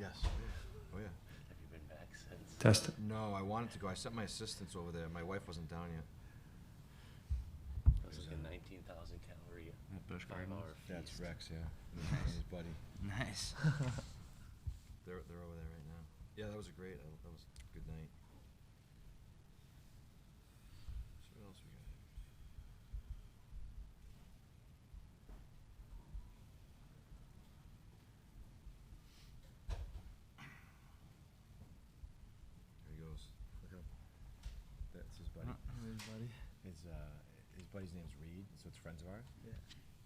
Yes. Oh yeah. Have you been back since? Test it. No, I wanted to go. I sent my assistants over there. My wife wasn't down yet. It was like a 19,000 calorie, Busch Gardens. 5-hour feast. That's Rex, yeah. And Nice. his buddy. Nice. They're over there right now. Yeah, that was a great. That was a good night. So what else we got? There he goes. Look up. That's his buddy. His buddy's name's Reed, so it's friends of ours. Yeah.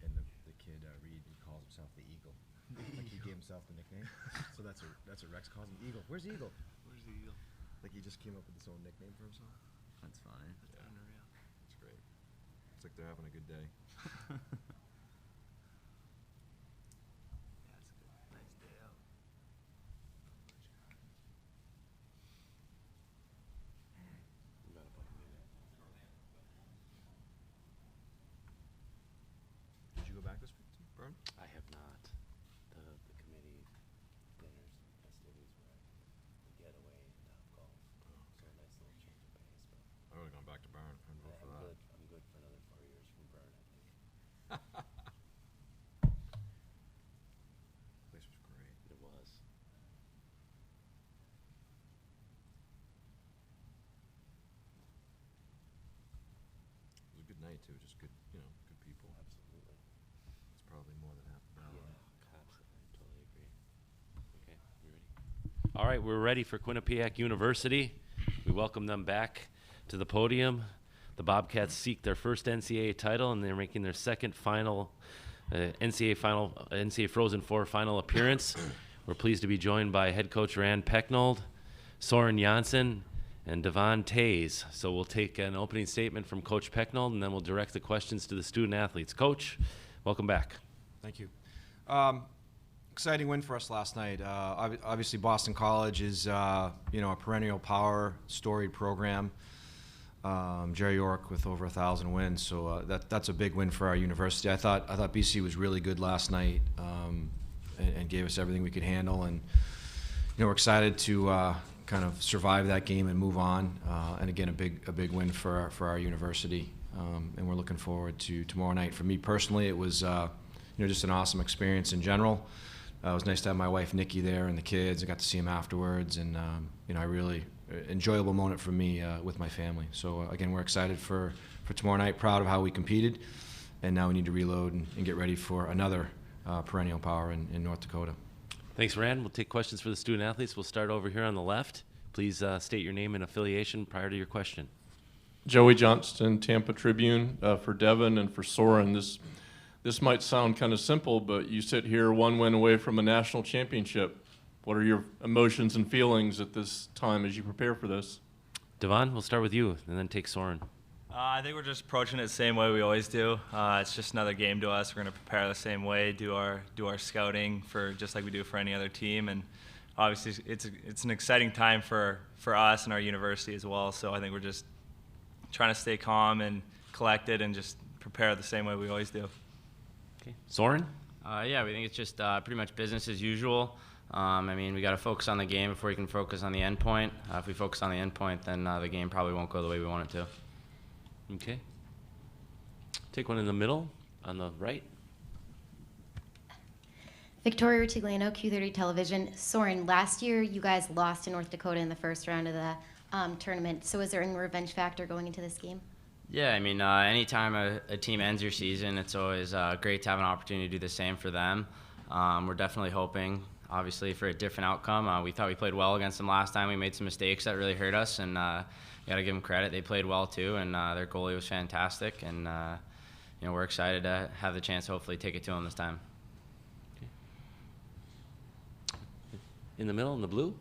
And the kid Reed, he calls himself the Eagle. Like he gave himself the nickname. So that's what Rex calls him. Eagle. Where's the Eagle? Where's the eagle? Like he just came up with his own nickname for himself. That's fine. Yeah. That's unreal. It's great. It's like they're having a good day. Yeah, it's a good, nice day out. About a minute. Did you go back this week too, Burn? I have not. The committee dinners and festivities were at the getaway and golf. So a nice little change of pace. But I would have gone back to Burn. I'd vote for I'm that. good. I'm good for another 4 years from Burn, I think. Place was great. It was. It was a good night too. Just good, good people. Absolutely. It's probably more than half the battle. Yeah, absolutely. I totally agree. Okay, you ready? All right, we're ready for Quinnipiac University. We welcome them back to the podium. The Bobcats seek their first NCAA title, and they're making their second final NCAA Frozen Four final appearance. We're pleased to be joined by head coach Rand Pecknold, Soren Janssen, and Devon Tays. So we'll take an opening statement from Coach Pecknold, and then we'll direct the questions to the student athletes. Coach, welcome back. Thank you. Exciting win for us last night. Obviously, Boston College is a perennial power, storied program. Jerry York with over 1,000 wins, so that's a big win for our university. I thought BC was really good last night and gave us everything we could handle, and we're excited to kind of survive that game and move on. And again, a big win for our university, and we're looking forward to tomorrow night. For me personally, it was just an awesome experience in general. It was nice to have my wife Nikki there and the kids. I got to see them afterwards, and I really enjoyable moment for me with my family. So again, we're excited for tomorrow night. Proud of how we competed, and now we need to reload and get ready for another perennial power in North Dakota. Thanks, Rand. We'll take questions for the student athletes. We'll start over here on the left. Please state your name and affiliation prior to your question. Joey Johnston, Tampa Tribune, for Devin and for Soren. This might sound kind of simple, but you sit here one win away from a national championship. What are your emotions and feelings at this time as you prepare for this? Devon, we'll start with you and then take Soren. I think we're just approaching it the same way we always do. It's just another game to us. We're going to prepare the same way, do our scouting for just like we do for any other team, and obviously it's an exciting time for us and our university as well. So I think we're just trying to stay calm and collected and just prepare the same way we always do. Okay, Soren. Yeah, we think it's just pretty much business as usual. We got to focus on the game before we can focus on the end point. If we focus on the end point, then the game probably won't go the way we want it to. Okay. Take one in the middle on the right. Victoria Rutigliano, Q30 Television. Soren, last year you guys lost to North Dakota in the first round of the tournament. So is there any revenge factor going into this game? Yeah, anytime a team ends your season, it's always great to have an opportunity to do the same for them. We're definitely hoping, obviously, for a different outcome. We thought we played well against them last time. We made some mistakes that really hurt us, and you got to give them credit. They played well too, and their goalie was fantastic. And we're excited to have the chance to hopefully take it to them this time. Okay. In the middle, in the blue.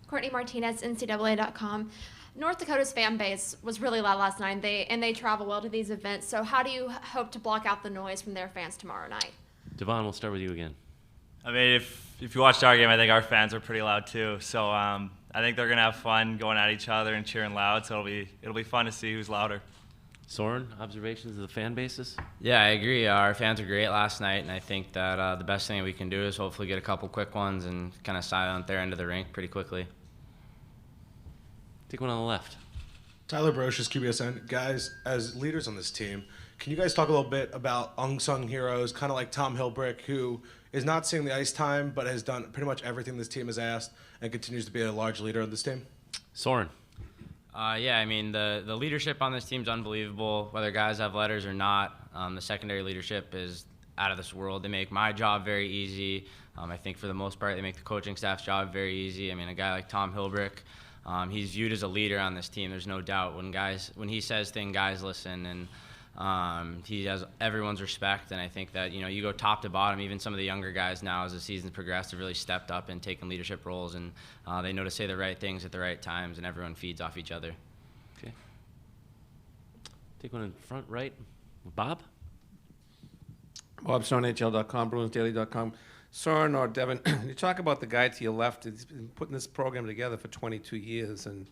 Courtney Martinez, NCAA.com. North Dakota's fan base was really loud last night, and they travel well to these events. So how do you hope to block out the noise from their fans tomorrow night? Devon, we'll start with you again. If you watched our game, I think our fans are pretty loud too. So I think they're gonna have fun going at each other and cheering loud. So it'll be fun to see who's louder. Soren, observations of the fan bases? Yeah, I agree. Our fans were great last night, and I think that the best thing we can do is hopefully get a couple quick ones and kind of silent their end of the rink pretty quickly. Take one on the left. Tyler Brocious, QBSN. Guys, as leaders on this team, can you guys talk a little bit about unsung heroes, kind of like Tom Hilbrick, who is not seeing the ice time but has done pretty much everything this team has asked and continues to be a large leader of this team? Soren. Yeah, I mean, the leadership on this team is unbelievable, whether guys have letters or not. The secondary leadership is out of this world. They make my job very easy. I think for the most part, they make the coaching staff's job very easy. I mean, a guy like Tom Hilbrick, he's viewed as a leader on this team. There's no doubt. When he says things, guys listen, and he has everyone's respect. And I think that, you go top to bottom, even some of the younger guys now as the season's progressed have really stepped up and taken leadership roles, and they know to say the right things at the right times, and everyone feeds off each other. Okay. Take one in front right. Bob? Bob Stone, NHL.com, BruinsDaily.com. Soren or Devin, you talk about the guy to your left. He's been putting this program together for 22 years, and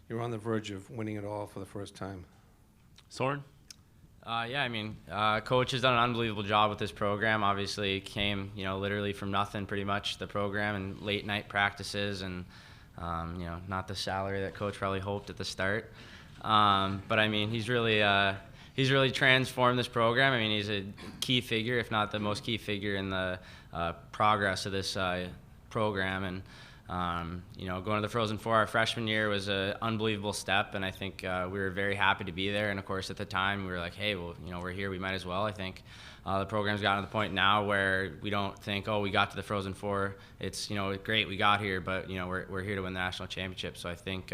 you're on the verge of winning it all for the first time. Soren? Yeah, I mean, coach has done an unbelievable job with this program. Obviously, it came, literally from nothing, pretty much, the program, and late night practices, and not the salary that coach probably hoped at the start. But I mean, he's really transformed this program. I mean, he's a key figure, if not the most key figure in the progress of this program. And going to the Frozen Four our freshman year was an unbelievable step, and I think we were very happy to be there. And of course, at the time, we were like, hey, well, we're here, we might as well. I think the program's gotten to the point now where we don't think, oh, we got to the Frozen Four. It's great, we got here, but we're here to win the national championship. So I think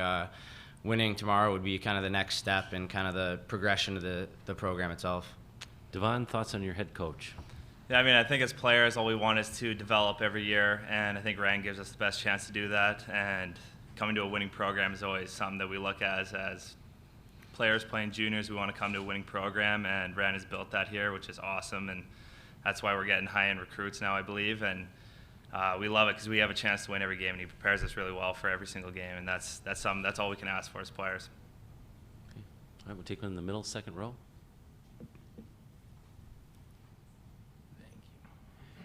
winning tomorrow would be kind of the next step in kind of the progression of the program itself. Devon, thoughts on your head coach? Yeah, I mean, I think as players, all we want is to develop every year, and I think Rand gives us the best chance to do that. And coming to a winning program is always something that we look at as players playing juniors. We want to come to a winning program, and Rand has built that here, which is awesome, and that's why we're getting high-end recruits now, I believe. And we love it because we have a chance to win every game, and he prepares us really well for every single game, and that's all we can ask for as players. Okay. All right, we'll take one in the middle, second row.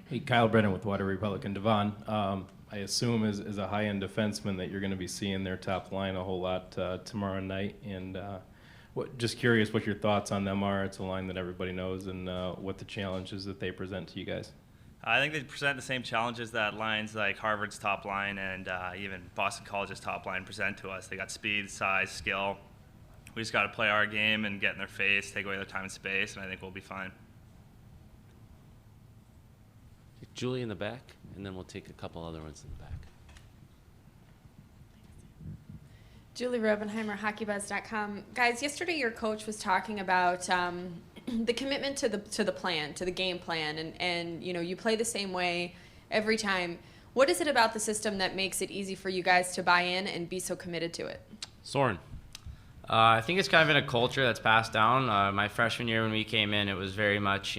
Hey, Kyle Brennan with Water Republican. Devon, I assume as a high-end defenseman that you're going to be seeing their top line a whole lot tomorrow night. And just curious what your thoughts on them are. It's a line that everybody knows, and what the challenges that they present to you guys. I think they present the same challenges that lines like Harvard's top line and even Boston College's top line present to us. They got speed, size, skill. We just got to play our game and get in their face, take away their time and space, and I think we'll be fine. Julie in the back, and then we'll take a couple other ones in the back. Julie Robenheimer, HockeyBuzz.com. Guys, yesterday your coach was talking about the commitment to the plan, to the game plan, and you play the same way every time. What is it about the system that makes it easy for you guys to buy in and be so committed to it? Soren. I think it's kind of in a culture that's passed down. My freshman year when we came in, it was very much,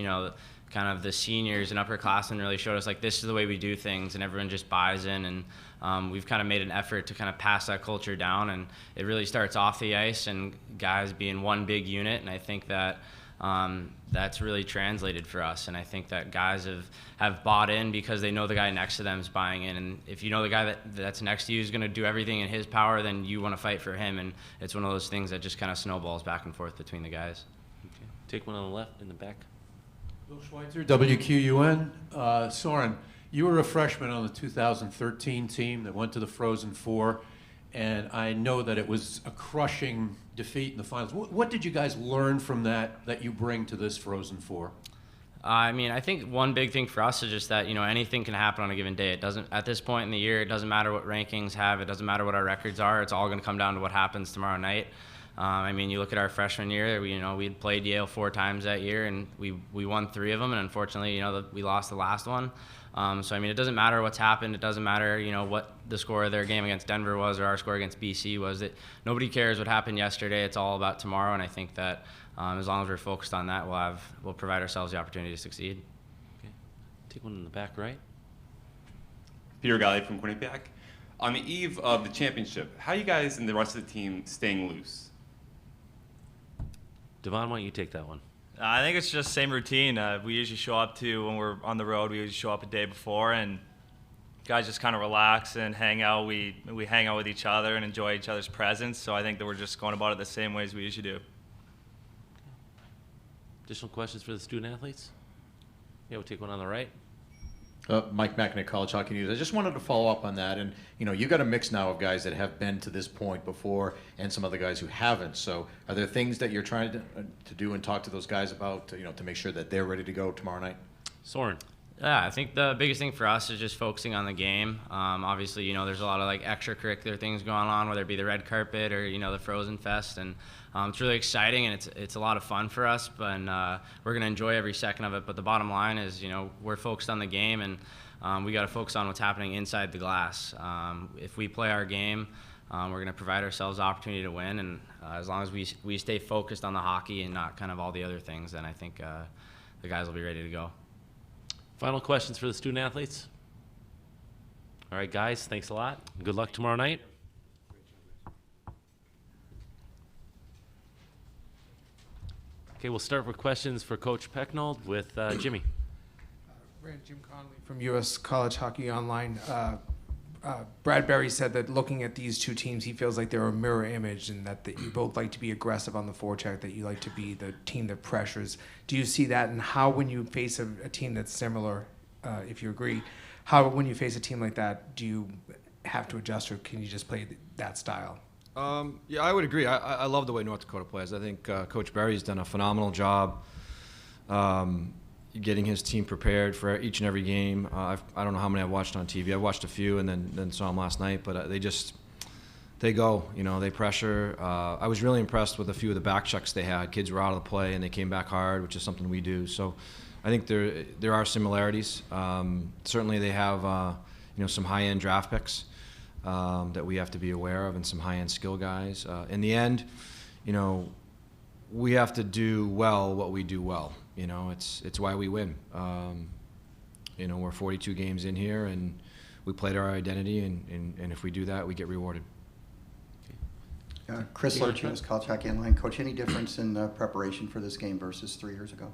kind of the seniors and upperclassmen really showed us, like, this is the way we do things, and everyone just buys in. And we've kind of made an effort to kind of pass that culture down, and it really starts off the ice and guys being one big unit. And I think that that's really translated for us. And I think that guys have bought in because they know the guy next to them is buying in. And if you know the guy that's next to you is going to do everything in his power, then you want to fight for him. And it's one of those things that just kind of snowballs back and forth between the guys. Okay. Take one on the left in the back. Bill Schweitzer, WQUN. Soren, you were a freshman on the 2013 team that went to the Frozen Four, and I know that it was a crushing defeat in the finals. What did you guys learn from that you bring to this Frozen Four? I mean, I think one big thing for us is just that, anything can happen on a given day. It doesn't, at this point in the year, it doesn't matter what rankings have, it doesn't matter what our records are, it's all going to come down to what happens tomorrow night. I mean, you look at our freshman year, we'd played Yale 4 times that year, and we won 3 of them, and unfortunately, we lost the last one. So, I mean, it doesn't matter what's happened. It doesn't matter, what the score of their game against Denver was or our score against BC was. Nobody cares what happened yesterday. It's all about tomorrow, and I think that as long as we're focused on that, we'll provide ourselves the opportunity to succeed. Okay. Take one in the back right. Peter Galley from Quinnipiac. On the eve of the championship, how are you guys and the rest of the team staying loose? Devon, why don't you take that one? I think it's just same routine. We usually show up when we're on the road. We usually show up a day before, and guys just kind of relax and hang out. We hang out with each other and enjoy each other's presence. So I think that we're just going about it the same way as we usually do. Additional questions for the student athletes? Yeah, we'll take one on the right. Mike Mackin, College Hockey News. I just wanted to follow up on that. And, you got a mix now of guys that have been to this point before and some other guys who haven't. So are there things that you're trying to do and talk to those guys about, to make sure that they're ready to go tomorrow night? Soren. Yeah, I think the biggest thing for us is just focusing on the game. Obviously, there's a lot of extracurricular things going on, whether it be the red carpet or the Frozen Fest, and it's really exciting and it's a lot of fun for us. But we're gonna enjoy every second of it. But the bottom line is, we're focused on the game, and we got to focus on what's happening inside the glass. If we play our game, we're gonna provide ourselves the opportunity to win, and as long as we stay focused on the hockey and not kind of all the other things, then I think the guys will be ready to go. Final questions for the student athletes? All right, guys, thanks a lot. Good luck tomorrow night. Okay, we'll start with questions for Coach Pecknold with Jimmy. Jim Conley from U.S. College Hockey Online. Brad Berry said that looking at these two teams, he feels like they're a mirror image and that you both like to be aggressive on the forecheck, that you like to be the team that pressures. Do you see that, and how, when you face a team that's similar, if you agree, how, when you face a team like that, do you have to adjust, or can you just play that style? Yeah, I would agree. I love the way North Dakota plays. I think Coach Berry's done a phenomenal job getting his team prepared for each and every game. I don't know how many I've watched on TV. I watched a few and then saw them last night, but they go, they pressure. I was really impressed with a few of the back checks they had. Kids were out of the play and they came back hard, which is something we do. So I think there are similarities. Certainly they have some high-end draft picks that we have to be aware of, and some high-end skill guys. In the end, we have to do well what we do well. It's why we win. We're 42 games in here, and we played our identity, and if we do that, we get rewarded. Chris Lurch, U.S. College Hockey Online. Coach, any difference in preparation for this game versus 3 years ago?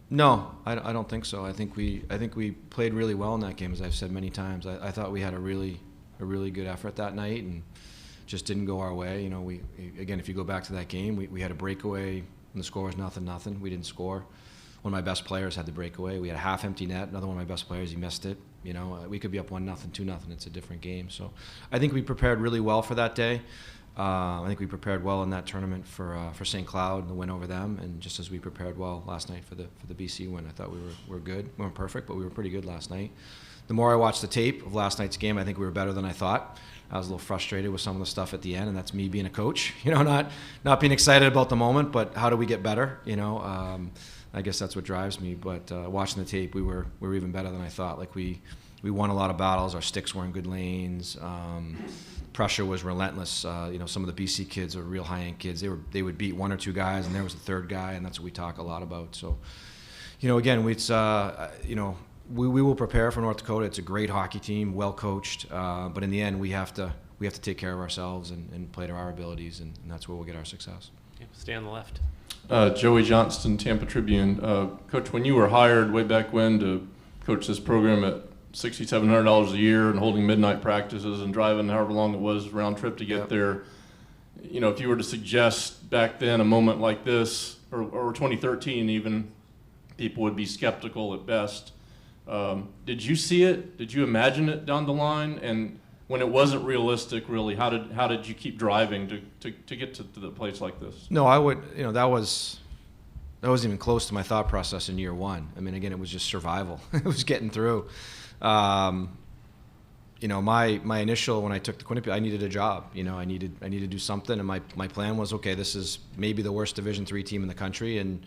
No, I don't think so. I think we played really well in that game, as I've said many times. I thought we had a really good effort that night, and just didn't go our way. Again, if you go back to that game, we had a breakaway, and the score was 0-0. We didn't score. One of my best players had the breakaway. We had a half-empty net. Another one of my best players, he missed it. We could be up 1-0, 2-0. It's a different game. So I think we prepared really well for that day. I think we prepared well in that tournament for St. Cloud and the win over them, and just as we prepared well last night for the BC win. I thought we were good. We weren't perfect, but we were pretty good last night. The more I watched the tape of last night's game, I think we were better than I thought. I was a little frustrated with some of the stuff at the end, and that's me being a coach. Not being excited about the moment, but how do we get better? I guess that's what drives me. But watching the tape, we were even better than I thought. We won a lot of battles. Our sticks were in good lanes. Pressure was relentless. Some of the BC kids are real high-end kids. They would beat one or two guys, and there was a third guy, and that's what we talk a lot about. So, again, we will prepare for North Dakota. It's a great hockey team, well coached. But in the end, we have to take care of ourselves and play to our abilities, and that's where we'll get our success. Okay, stay on the left. Joey Johnston, Tampa Tribune. Coach, when you were hired way back when to coach this program at $6,700 a year and holding midnight practices and driving however long it was round trip to get there, if you were to suggest back then a moment like this, or 2013 even, people would be skeptical at best. Did you see it? Did you imagine it down the line? And when it wasn't realistic, really, how did you keep driving to get to the place like this? No, I would. That wasn't even close to my thought process in year one. I mean, again, it was just survival. It was getting through. My initial, when I took the Quinnipiac, I needed a job. I needed to do something, and my plan was, okay, this is maybe the worst Division III team in the country, and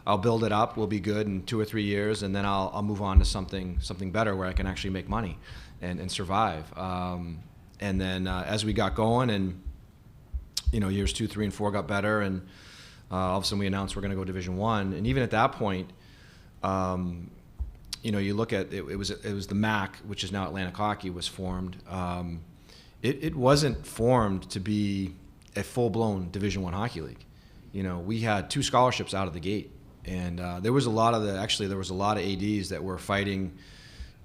I'll build it up. We'll be good in 2 or 3 years, and then I'll move on to something better where I can actually make money and survive. And then as we got going, and years 2, 3, and 4 got better, and all of a sudden we announced we're going to go Division I. And even at that point, you look at it was the MAC, which is now Atlantic Hockey, was formed. It wasn't formed to be a full-blown Division I hockey league. You know, we had 2 scholarships out of the gate, and there was a lot of ADs that were fighting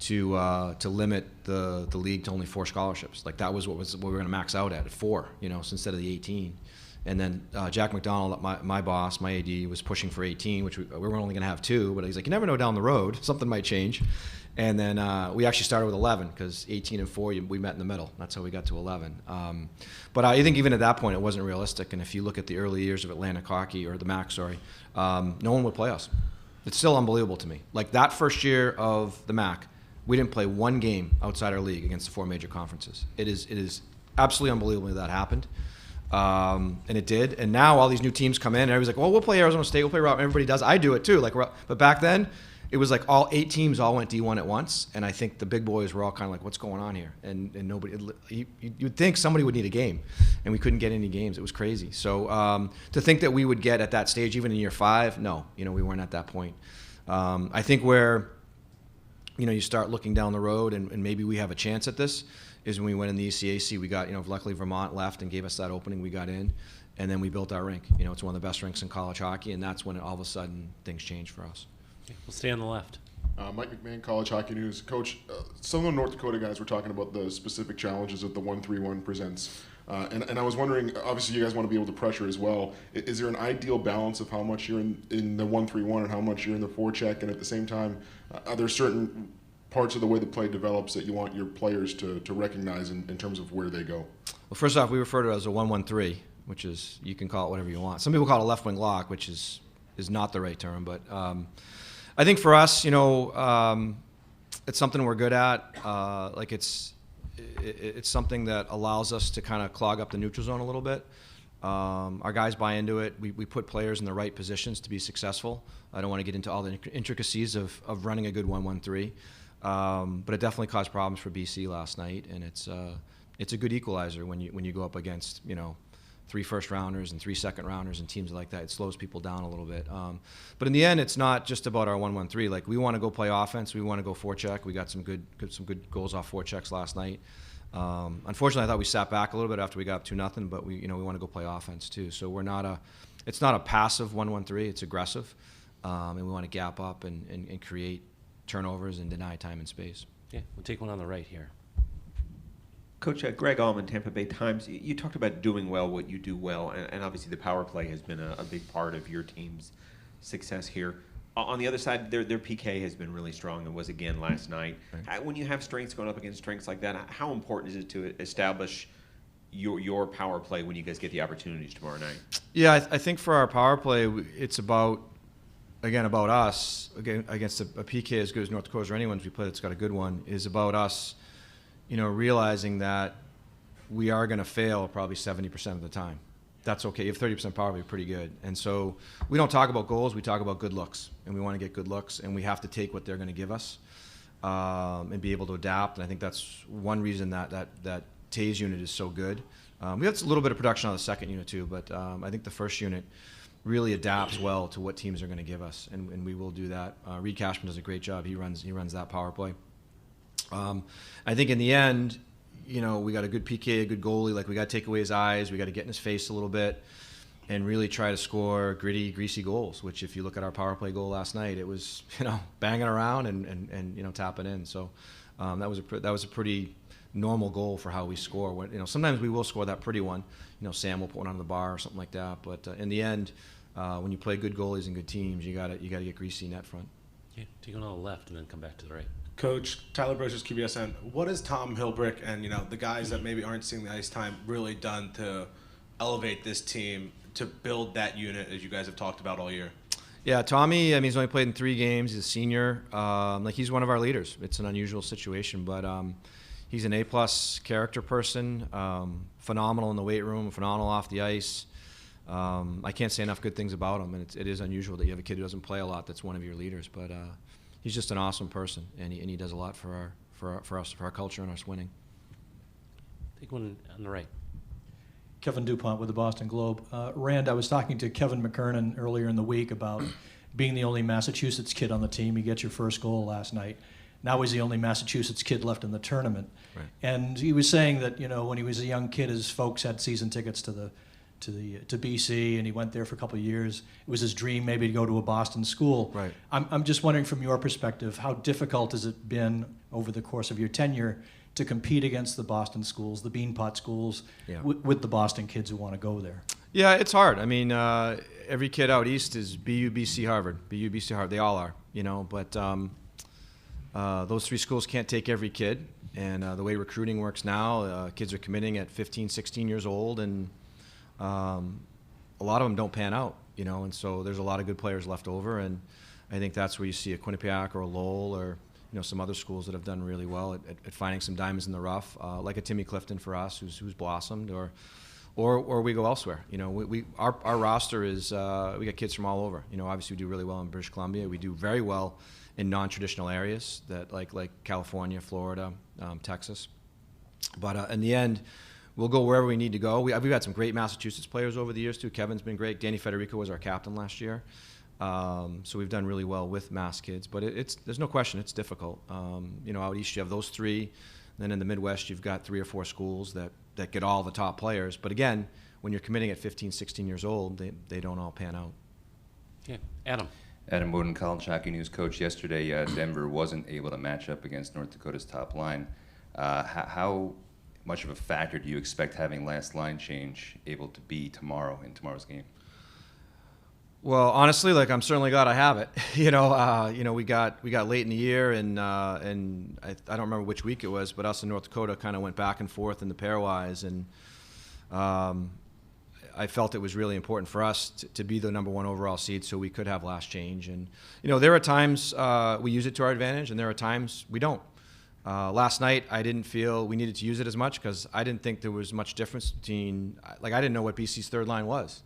to limit the league to only 4 scholarships. Like that was what we were going to max out at 4, you know, so instead of the 18. And then Jack McDonald, my boss, my AD, was pushing for 18, which we were only going to have 2. But he's like, you never know down the road, something might change. And then we actually started with 11 because 18 and 4, we met in the middle. That's how we got to 11. But I think even at that point, it wasn't realistic. And if you look at the early years of Atlantic hockey, or the MAC, sorry, no one would play us. It's still unbelievable to me. Like that first year of the MAC, we didn't play 1 game outside our league against the 4 major conferences. It is absolutely unbelievable that happened. And it did. And now all these new teams come in, and everybody's like, well, we'll play Arizona State, we'll play Route. Everybody does. I do it too. But back then, it was like all 8 teams all went D1 at once, and I think the big boys were all kind of like, what's going on here? And nobody, you'd think somebody would need a game, and we couldn't get any games. It was crazy. So to think that we would get at that stage, even in year 5, no, you know, we weren't at that point. I think where, you know, you start looking down the road, and maybe we have a chance at this, is when we went in the ECAC. We got, you know, luckily Vermont left and gave us that opening. We got in, and then we built our rink. You know, it's one of the best rinks in college hockey, and that's when all of a sudden things changed for us. We'll stay on the left. Mike McMahon, College Hockey News. Coach, some of the North Dakota guys were talking about the specific challenges that the 1-3-1 presents. And I was wondering, obviously you guys want to be able to pressure as well. Is there an ideal balance of how much you're in the 1-3-1 and how much you're in the forecheck? And at the same time, are there certain parts of the way the play develops that you want your players to recognize in terms of where they go? Well, first off, we refer to it as a 1-1-3, which is, you can call it whatever you want. Some people call it a left wing lock, which is not the right term. But I think for us, you know, it's something we're good at. Like it's something that allows us to kind of clog up the neutral zone a little bit. Our guys buy into it. We put players in the right positions to be successful. I don't want to get into all the intricacies of running a good 1-1-3. But it definitely caused problems for BC last night, and it's a good equalizer when you go up against, you know, 3 first-rounders and 3 second-rounders and teams like that. It slows people down a little bit. But in the end, it's not just about our 1-1-3. Like, we want to go play offense. We want to go forecheck. We got some good goals off forechecks last night. Unfortunately, I thought we sat back a little bit after we got up 2-0, but we want to go play offense too. So it's not a passive 1-1-3. It's aggressive, and we want to gap up and create turnovers and deny time and space. Yeah, we'll take one on the right here. Coach, Greg Allman, Tampa Bay Times, you talked about doing well what you do well, and obviously the power play has been a big part of your team's success here. On the other side, their PK has been really strong and was again last night. Right. When you have strengths going up against strengths like that, how important is it to establish your power play when you guys get the opportunities tomorrow night? Yeah, I think for our power play, it's about us, again, against a PK as good as North Dakota's or anyone's we play that's got a good one, is about us, you know, realizing that we are going to fail probably 70% of the time. That's okay. You have 30% power, be pretty good. And so we don't talk about goals. We talk about good looks, and we want to get good looks, and we have to take what they're going to give us and be able to adapt. And I think that's one reason that Tays unit is so good. We have a little bit of production on the second unit too, but I think the first unit really adapts well to what teams are going to give us, and we will do that. Reed Cashman does a great job. He runs that power play. I think in the end, you know, we got a good PK, a good goalie. Like, we got to take away his eyes. We got to get in his face a little bit and really try to score gritty, greasy goals, which if you look at our power play goal last night, it was, you know, banging around and you know, tapping in. So that was a pretty normal goal for how we score. When, you know, sometimes we will score that pretty one. You know, Sam will put one on the bar or something like that. But in the end, when you play good goalies and good teams, you got to get greasy net front. Yeah, take one on the left and then come back to the right. Coach Tyler Brocious, QBSN. What has Tom Hilbrick and, you know, the guys that maybe aren't seeing the ice time really done to elevate this team to build that unit as you guys have talked about all year? Yeah, Tommy, I mean, he's only played in 3 games. He's a senior. Like, he's one of our leaders. It's an unusual situation, but he's an A-plus character person, phenomenal in the weight room, phenomenal off the ice. I can't say enough good things about him, and it is unusual that you have a kid who doesn't play a lot that's one of your leaders, but he's just an awesome person, and he does a lot for us, for our culture and us winning. Take one on the right. Kevin DuPont with the Boston Globe. Rand, I was talking to Kevin McKernan earlier in the week about being the only Massachusetts kid on the team. He gets your first goal last night. Now he's the only Massachusetts kid left in the tournament. Right. And he was saying that, you know, when he was a young kid, his folks had season tickets to the to BC, and he went there for a couple of years. It was his dream maybe to go to a Boston school. Right. I'm just wondering from your perspective, how difficult has it been over the course of your tenure to compete against the Boston schools, the Beanpot schools, Yeah. with the Boston kids who want to go there? Yeah, it's hard. I mean, every kid out east is BU, BC, Harvard. BU, BC, Harvard. They all are, but those three schools can't take every kid. And the way recruiting works now, kids are committing at 15, 16 years old, and a lot of them don't pan out, and so there's a lot of good players left over. And I think that's where you see a Quinnipiac or a Lowell or some other schools that have done really well at finding some diamonds in the rough, like a Timmy Clifton for us, who's blossomed, or we go elsewhere. Our roster is we got kids from all over. Obviously we do really well in British Columbia. We do very well in non-traditional areas that like California, Florida, Texas. But in the end, we'll go wherever we need to go. We've had some great Massachusetts players over the years too. Kevin's been great. Danny Federico was our captain last year. So we've done really well with Mass kids, but there's no question it's difficult. Out east you have those three, then in the Midwest you've got 3 or 4 schools that get all the top players. But again, when you're committing at 15, 16 years old, they don't all pan out. Yeah, Adam. Adam Woden, College Hockey News coach. Yesterday, Denver wasn't able to match up against North Dakota's top line. How much of a factor do you expect having last line change able to be tomorrow in tomorrow's game? Well, honestly, I'm certainly glad I have it. We got late in the year, and I don't remember which week it was, but us and North Dakota kind of went back and forth in the pairwise, and I felt it was really important for us to be the #1 overall seed, so we could have last change. And there are times we use it to our advantage, and there are times we don't. Last night, I didn't feel we needed to use it as much because I didn't think there was much difference between. I didn't know what BC's third line was.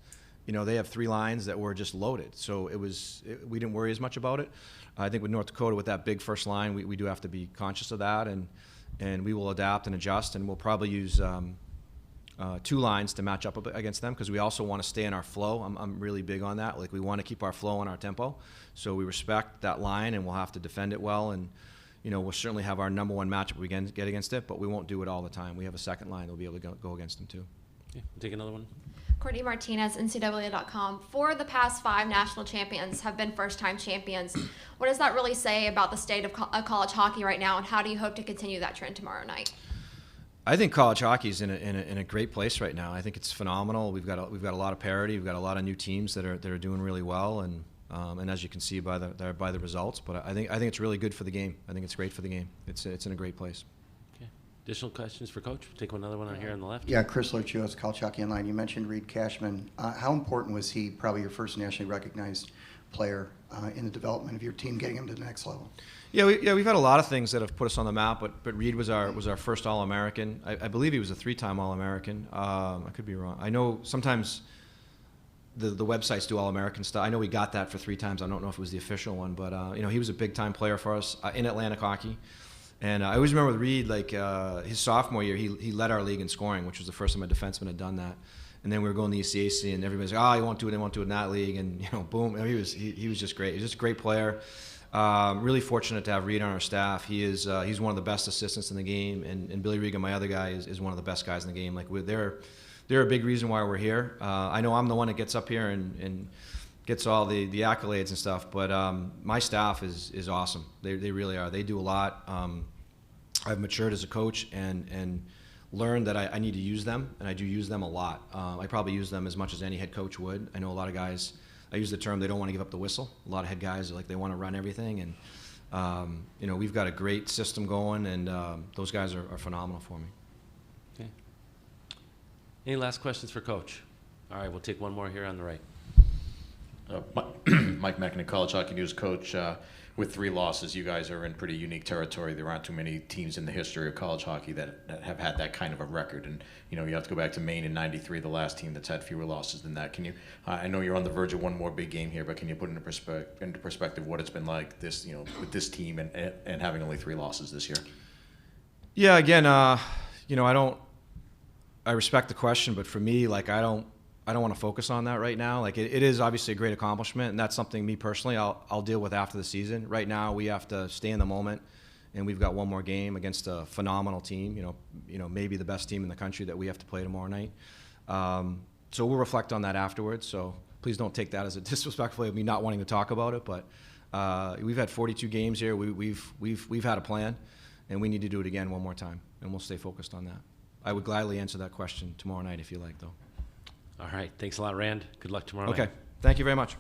They have 3 lines that were just loaded, so we didn't worry as much about it. I think with North Dakota, with that big first line, we do have to be conscious of that, and we will adapt and adjust, and we'll probably use 2 lines to match up against them because we also want to stay in our flow. I'm really big on that. We want to keep our flow and our tempo, so we respect that line, and we'll have to defend it well. And we'll certainly have our #1 matchup we get against it, but we won't do it all the time. We have a second line that'll be able to go against them too. Yeah, we'll take another one. Courtney Martinez, NCAA.com. 4 of the past 5 national champions have been first-time champions. What does that really say about the state of college hockey right now, and how do you hope to continue that trend tomorrow night? I think college hockey is in a great place right now. I think it's phenomenal. We've got a lot of parity. We've got a lot of new teams that are doing really well, and as you can see by the results. But I think it's really good for the game. I think it's great for the game. It's in a great place. Additional questions for Coach? We'll take another one on here on the left. Yeah, Chris Lurchios, College Hockey Online. You mentioned Reed Cashman. How important was he, probably your first nationally recognized player, in the development of your team, getting him to the next level? Yeah, we've had a lot of things that have put us on the map, but Reed was our first All-American. I believe he was a 3-time All-American. I could be wrong. I know sometimes the websites do All-American stuff. I know we got that for 3 times. I don't know if it was the official one, but he was a big-time player for us in Atlantic hockey. And I always remember with Reed, his sophomore year, he led our league in scoring, which was the first time a defenseman had done that. And then we were going to the ECAC, and everybody's like, he won't do it in that league. And boom, he was just great. He was just a great player. Really fortunate to have Reed on our staff. He's one of the best assistants in the game, and Billy Regan, my other guy, is one of the best guys in the game. They're a big reason why we're here. I know I'm the one that gets up here and gets all the accolades and stuff, but my staff is awesome. They really are. They do a lot. I've matured as a coach and learned that I need to use them, and I do use them a lot. I probably use them as much as any head coach would. I know a lot of guys, I use the term, they don't want to give up the whistle. A lot of head guys, they want to run everything, and we've got a great system going, and those guys are phenomenal for me. Okay. Any last questions for Coach? All right, we'll take one more here on the right. Mike Mechanic, College Hockey News coach. With 3 losses, you guys are in pretty unique territory. There aren't too many teams in the history of college hockey that have had that kind of a record. And you have to go back to Maine in '93, the last team that's had fewer losses than that. Can you? I know you're on the verge of one more big game here, but can you put into perspective what it's been like with this team and having only 3 losses this year? Yeah, again, I respect the question, but for me, I don't want to focus on that right now. It is obviously a great accomplishment, and that's something me personally I'll deal with after the season. Right now, we have to stay in the moment, and we've got one more game against a phenomenal team. Maybe the best team in the country that we have to play tomorrow night. So we'll reflect on that afterwards. So please don't take that as a disrespectful of me not wanting to talk about it. But we've had 42 games here. We've had a plan, and we need to do it again one more time, and we'll stay focused on that. I would gladly answer that question tomorrow night if you like, though. All right. Thanks a lot, Rand. Good luck tomorrow night. Okay. Thank you very much.